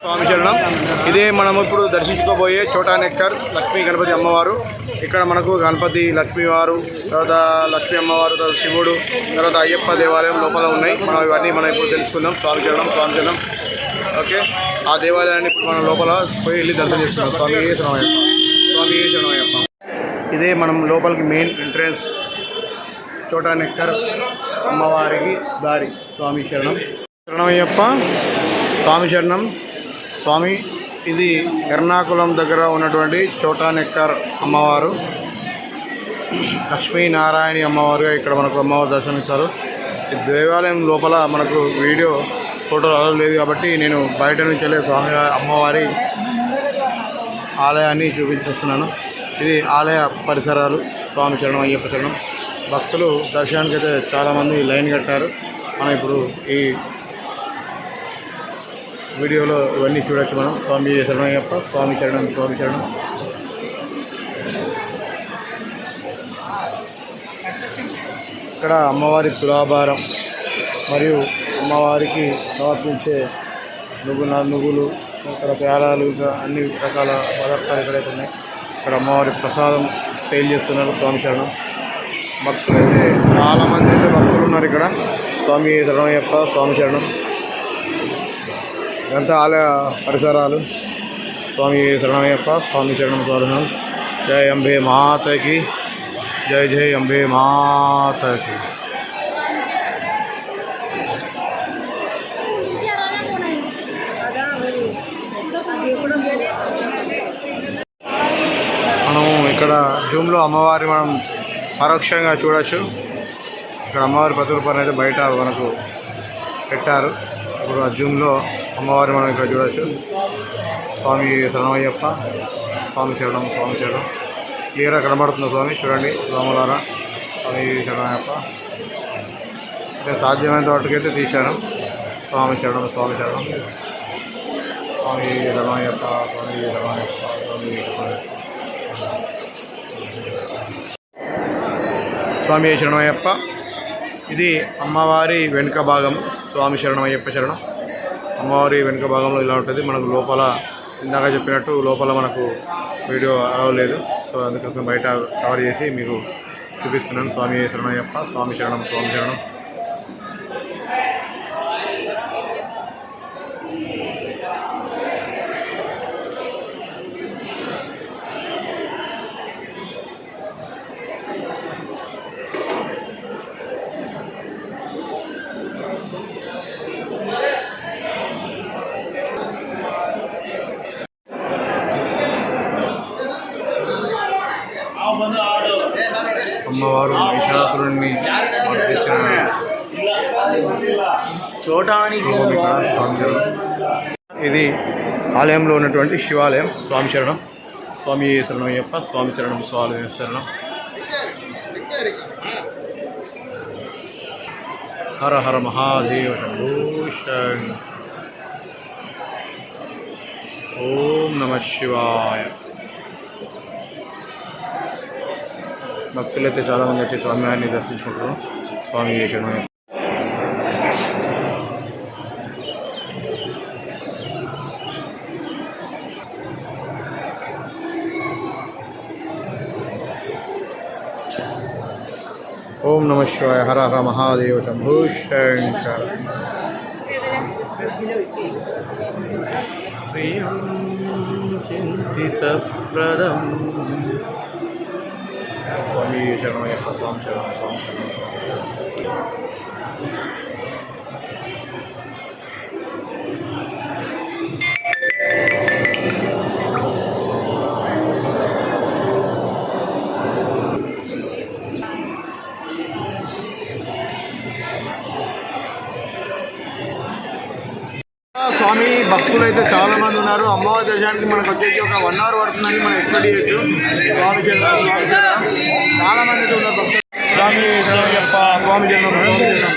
స్వామి శరణం. ఇదే మనం ఇప్పుడు దర్శించుకోబోయే చోటా నెక్కర్ లక్ష్మీ గణపతి అమ్మవారు. ఇక్కడ మనకు గణపతి లక్ష్మీ వారు, తర్వాత లక్ష్మీ అమ్మవారు, తర్వాత శివుడు, తర్వాత అయ్యప్ప దేవాలయం లోపల ఉన్నాయి. ఇవన్నీ మనం ఇప్పుడు తెలుసుకుందాం. స్వామి శరణం, స్వామి శరణం. ఓకే, ఆ దేవాలయాన్ని ఇప్పుడు మనం లోపల పోయి వెళ్ళి దర్శనం చేస్తున్నాం. స్వామి శరణమయ్యప్ప, స్వామి శరణమయ్యప్ప. ఇదే మనం లోపలికి మెయిన్ ఎంట్రన్స్ చోటా నెక్కర్ అమ్మవారికి దారి. స్వామి శరణం, శరణమయ్యప్ప, స్వామి శరణం. స్వామి, ఇది ఎర్నాకుళం దగ్గర ఉన్నటువంటి చోటా నెక్కర్ అమ్మవారు, లక్ష్మీనారాయణి అమ్మవారుగా ఇక్కడ మనకు అమ్మవారు దర్శనమిస్తారు. ఈ దేవాలయం లోపల మనకు వీడియో ఫోటోలు అలవాటు లేదు కాబట్టి నేను బయట నుంచి వెళ్ళే స్వామి అమ్మవారి ఆలయాన్ని చూపించేస్తున్నాను. ఇది ఆలయ పరిసరాలు. స్వామి శరణం, అయ్యప్ప శరణం. భక్తులు దర్శనానికి అయితే చాలామంది లైన్ కట్టారు. మనం ఇప్పుడు ఈ వీడియోలో ఇవన్నీ చూడొచ్చు మనం. స్వామి శరణమయ్యప్ప, స్వామి శరణం, స్వామి శరణం. ఇక్కడ అమ్మవారి తులాభారం మరియు అమ్మవారికి సమర్పించే నువ్వులు, ఇక్కడ పేలాలు, ఇంకా అన్ని రకాల పదార్థాలు ఇక్కడైతే ఉన్నాయి. ఇక్కడ అమ్మవారి ప్రసాదం సేల్ చేస్తున్నారు. స్వామి శరణం. భక్తులు అయితే చాలామంది అయితే భక్తులు ఉన్నారు ఇక్కడ. స్వామి శరణమయ్యప్ప, స్వామి శరణం. ఇదంతా ఆలయ పరిసరాలు. స్వామి శరణమయ్యప్ప, స్వామి శరణం, స్వామి. జై అంబే మాతకి, జై జై అంబే మాతకి. మనము ఇక్కడ జూమ్లో అమ్మవారి మనం పరోక్షంగా చూడవచ్చు. ఇక్కడ అమ్మవారి ప్రతిరూపాన్ని అయితే బయట మనకు పెట్టారు. ఇప్పుడు ఆ జూమ్లో అమ్మవారి మనం ఇక్కడ చూడవచ్చు. స్వామి శరణమయ్యప్ప, స్వామి శరణం, స్వామి శరణం. క్లియర్గా కనబడుతుంది స్వామి, చూడండి స్వాములారా. స్వామి శరణమయ్యప్ప. అంటే సాధ్యమైనంత వాటికైతే తీశాను. స్వామి శరణం, స్వామి శరణం. స్వామి శరణమయ్యప్ప, స్వామి శరణమయ్యప్ప, స్వామి శరణమయ్యప్ప. స్వామి శరణమయ్యప్ప. ఇది అమ్మవారి వెనుక భాగం. స్వామి శరణమయ్యప్ప శరణం. అమ్మవారి వెనుక భాగంలో ఇలా ఉంటుంది. మనకు లోపల ఇందాక చెప్పినట్టు లోపల మనకు వీడియో అలవలేదు, సో అందుకోసం బయట కవర్ చేసి మీకు చూపిస్తున్నాను. స్వామి శరణమయ్యప్ప, స్వామి శరణం, స్వామి శరణం. అమ్మవారు మహిషాసురుడిని మర్దించిన ఇది ఆలయంలో ఉన్నటువంటి శివాలయం. స్వామి శరణం, స్వామి శరణమయ్యప్ప, స్వామి శరణం, స్వామి శరణం. హర హర మహాదేవ శంభో శంకర. ఓం నమః శివాయ. భక్తులైతే చాలామంది వచ్చి స్వామివారిని దర్శించుకుంటారు. స్వామి శరణమయ్యప్ప. ఓం నమః శివాయ. హర హర మహాదేవ శంభో శంకర. ప్రియం చింతితప్రదం. స్వామి శరణమయ్యప్ప, స్వామి శరణం, స్వామి శరణం. స్వామి భక్తులు అయితే చాలా మంది ఉన్నారు. అమ్మవారి దర్శనానికి మనకు వచ్చేసి ఒక 1 hour పడుతుందని మనం ఎక్స్పెక్ట్ చేయొచ్చు. స్వామి శరణం, స్వామి శరణం. చాలా మంది అయితే ఉన్నారు భక్తులు. స్వామి శరణమయ్యప్ప, స్వామి శరణం, స్వామి శరణం.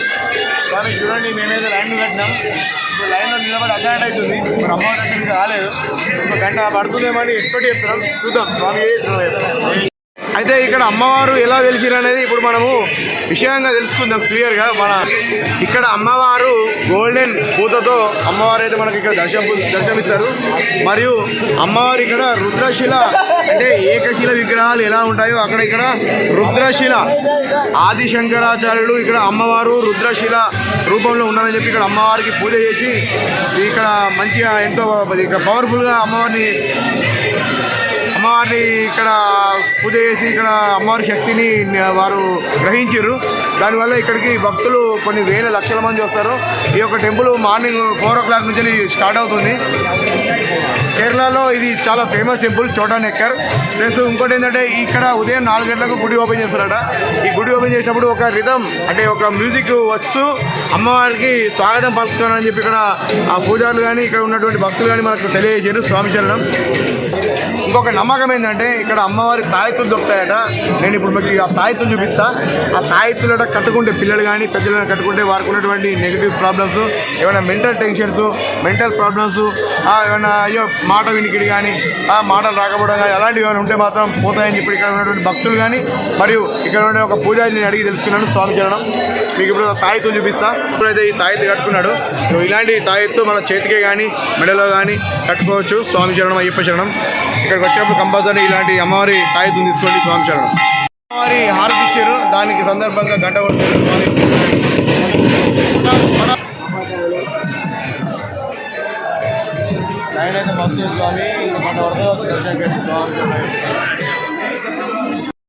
స్వామి చూడండి, మేమైతే లైన్లో కట్టినాం. ఇప్పుడు లైన్లో నిలబడి అర్ధగంట అవుతుంది. మరి అమ్మవారి దర్శనానికి రాలేదు. 1 గంట పడుతుందేమని ఎక్స్పెక్ట్ చేస్తున్నాం. చూద్దాం. స్వామి శరణమయ్యప్ప. అయితే ఇక్కడ అమ్మవారు ఎలా వెలిసిరు అనేది ఇప్పుడు మనము విషయంగా తెలుసుకుందాం క్లియర్గా. ఇక్కడ అమ్మవారు గోల్డెన్ పూతతో అమ్మవారు అయితే మనకి ఇక్కడ దర్శనమిస్తారు. మరియు అమ్మవారు ఇక్కడ రుద్రశిల అంటే ఏకశిల విగ్రహాలు ఎలా ఉంటాయో అక్కడ ఇక్కడ రుద్రశిల ఆది శంకరాచార్యులు ఇక్కడ అమ్మవారు రుద్రశిల రూపంలో ఉన్నారని చెప్పి ఇక్కడ అమ్మవారికి పూజ చేసి ఇక్కడ మంచిగా ఎంతో పవర్ఫుల్గా అమ్మవారిని ఇక్కడ పూజ చేసి ఇక్కడ అమ్మవారి శక్తిని వారు గ్రహించారు. దానివల్ల ఇక్కడికి భక్తులు కొన్ని వేల లక్షల మంది వస్తారు. ఈ యొక్క టెంపుల్ మార్నింగ్ 4 o'clock నుంచి స్టార్ట్ అవుతుంది. కేరళలో ఇది చాలా ఫేమస్ టెంపుల్ చోటా నెక్కర్. ప్లస్ ఇంకోటి ఏంటంటే ఇక్కడ ఉదయం 4 గంటలకు గుడి ఓపెన్ చేస్తారట. ఈ గుడి ఓపెన్ చేసినప్పుడు ఒక రిథం అంటే ఒక మ్యూజిక్ వస్తూ అమ్మవారికి స్వాగతం పలుకుతారని చెప్పి ఇక్కడ ఆ పూజారులు కానీ ఇక్కడ ఉన్నటువంటి భక్తులు కానీ మనకు తెలియజేశారు. స్వామి చరణం. ఇంకొక నమ్మకం ఏంటంటే ఇక్కడ అమ్మవారి తాయెత్తులు దొరుకుతాయట. నేను ఇప్పుడు మీకు ఆ తాయెత్తులు చూపిస్తా. ఆ తాయెత్తులట కట్టుకుంటే పిల్లలు కానీ పెద్దలు కట్టుకుంటే వారికి ఉన్నటువంటి నెగిటివ్ ప్రాబ్లమ్స్, ఏమైనా మెంటల్ టెన్షన్స్, మెంటల్ ప్రాబ్లమ్స్, ఏమైనా అయ్యో మాట వినికిడి కానీ మాటలు రాకపోవడం కానీ అలాంటివి ఏమైనా ఉంటే మాత్రం పోతాయని చెప్పి ఇక్కడ ఉన్నటువంటి భక్తులు కానీ మరియు ఇక్కడ ఉండే ఒక పూజారిని అడిగి తెలుసుకున్నాను. స్వామి చరణం. మీకు ఇప్పుడు తాయెత్తులు చూపిస్తా. ఇప్పుడైతే ఈ తాయెత్తు కట్టుకున్నాడు. ఇలాంటి తాయెత్తు మన చేతికే కానీ మెడలో కానీ కట్టుకోవచ్చు. స్వామి చరణం, అయ్యప్ప చరణం. ఇక్కడికి వచ్చినప్పుడు కంపల్సరీ ఇలాంటి అమ్మవారి తాయెత్తును తీసుకోండి. స్వామి చరణం. అమ్మవారి హారతి ఇచ్చారు. దానికి సందర్భంగా గంట కొట్టారు.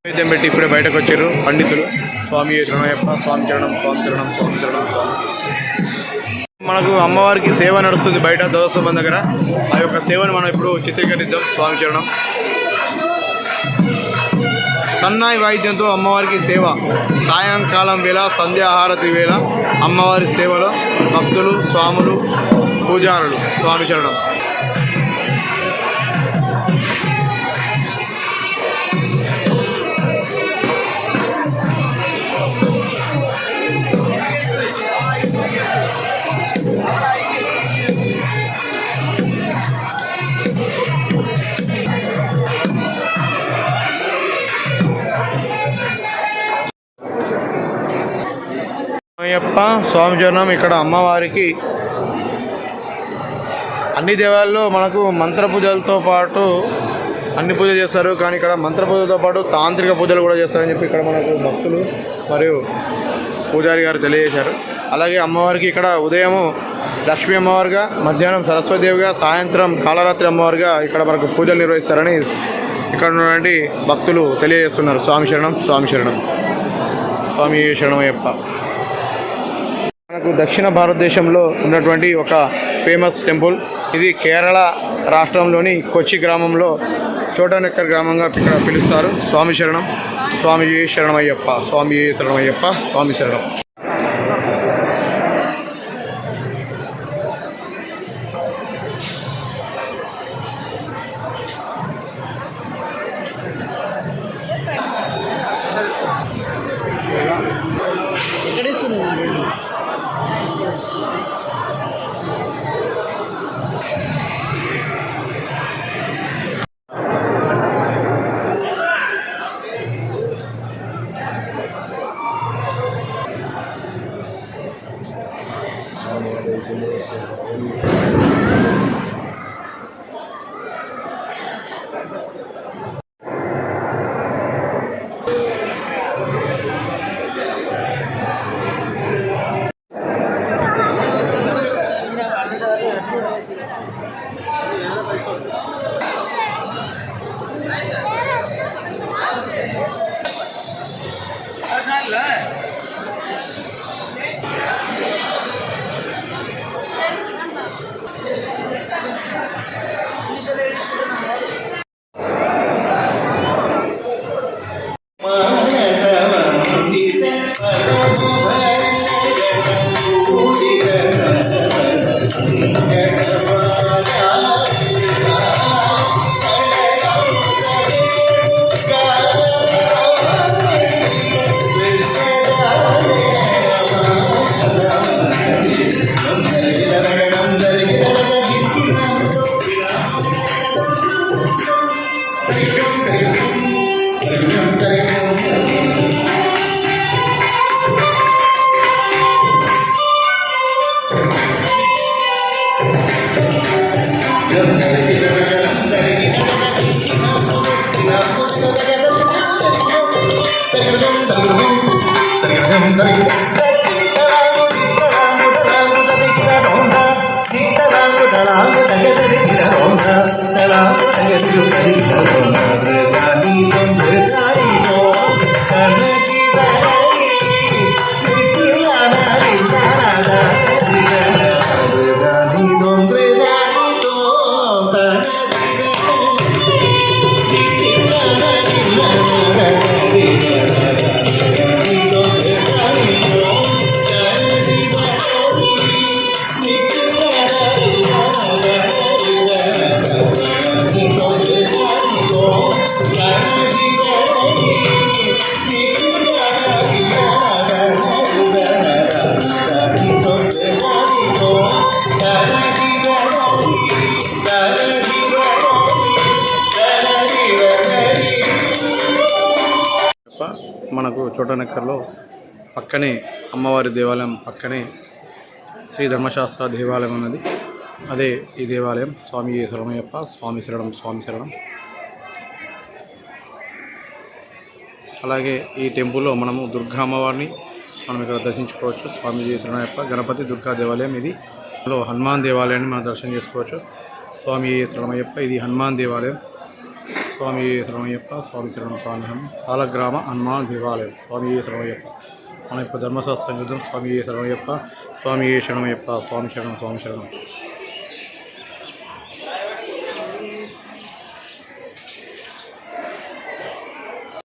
నైవేద్యం పెట్టి ఇప్పుడే బయటకు వచ్చారు పండితులు. స్వామి శరణయ్యప్ప, స్వామి చరణం, స్వామి చరణం, స్వామి చరణం, స్వామి. మనకు అమ్మవారికి సేవ నడుస్తుంది బయట ధ్వజస్తంభం దగ్గర. ఆ యొక్క సేవను మనం ఇప్పుడు చిత్రీకరిద్దాం. స్వామి చరణం. సన్నాయి వాయిద్యంతో అమ్మవారికి సేవ. సాయంకాలం వేళ సంధ్యాహారతి వేళ అమ్మవారి సేవలో భక్తులు, స్వాములు, పూజారులు. స్వామి చరణం. అయ్యప్ప, స్వామి చరణం. ఇక్కడ అమ్మవారికి అన్ని దేవాలయాల్లో మనకు మంత్ర పూజలతో పాటు అన్ని పూజలు చేస్తారు. కానీ ఇక్కడ మంత్ర పూజలతో పాటు తాంత్రిక పూజలు కూడా చేస్తారని చెప్పి ఇక్కడ మనకు భక్తులు మరియు పూజారి గారు తెలియజేశారు. అలాగే అమ్మవారికి ఇక్కడ ఉదయము లక్ష్మీ అమ్మవారిగా, మధ్యాహ్నం సరస్వతిదేవిగా, సాయంత్రం కాళరాత్రి అమ్మవారిగా ఇక్కడ మనకు పూజలు నిర్వహిస్తారని ఇక్కడ ఉన్నటువంటి భక్తులు తెలియజేస్తున్నారు. స్వామి శరణం, స్వామి శరణం, స్వామి శరణమయ్యప్ప. మనకు దక్షిణ భారతదేశంలో ఉన్నటువంటి ఒక ఫేమస్ టెంపుల్ ఇది. కేరళ రాష్ట్రంలోని కొచ్చి గ్రామంలో చోటా నెక్కర్ గ్రామంగా ఇక్కడ పిలుస్తారు. స్వామి శరణం, స్వామి శరణమయ్యప్ప, స్వామి శరణమయ్యప్ప, స్వామి శరణం. మనకు చోటనక్కర్లో పక్కనే అమ్మవారి దేవాలయం పక్కనే శ్రీ ధర్మశాస్త్ర దేవాలయం ఉన్నది. అదే ఈ దేవాలయం. స్వామి శరణమయ్యప్ప. స్వామి శరణం, స్వామి శరణం. అలాగే ఈ టెంపుల్లో మనము దుర్గా అమ్మవారిని మనం ఇక్కడ దర్శించుకోవచ్చు. స్వామి శరణమయ్యప్ప. గణపతి దుర్గా దేవాలయం ఇది. ఇందులో హనుమాన్ దేవాలయాన్ని మనం దర్శనం చేసుకోవచ్చు. స్వామి శరణమయ్యప్ప. ఇది హనుమాన్ దేవాలయం. స్వామి శరణమయ్యప్ప. స్వామి శరణం, స్వామి శరణం. సాలగ్రామ హనుమాన్ దేవాలయం. స్వామి శరణమయ్యప్ప. మన ఇప్పుడు ధర్మశాస్త్రం చూద్దాం. స్వామి శరణమయ్యప్ప. స్వామి శరణమయ్యప్ప. స్వామి శరణం, స్వామి శరణం.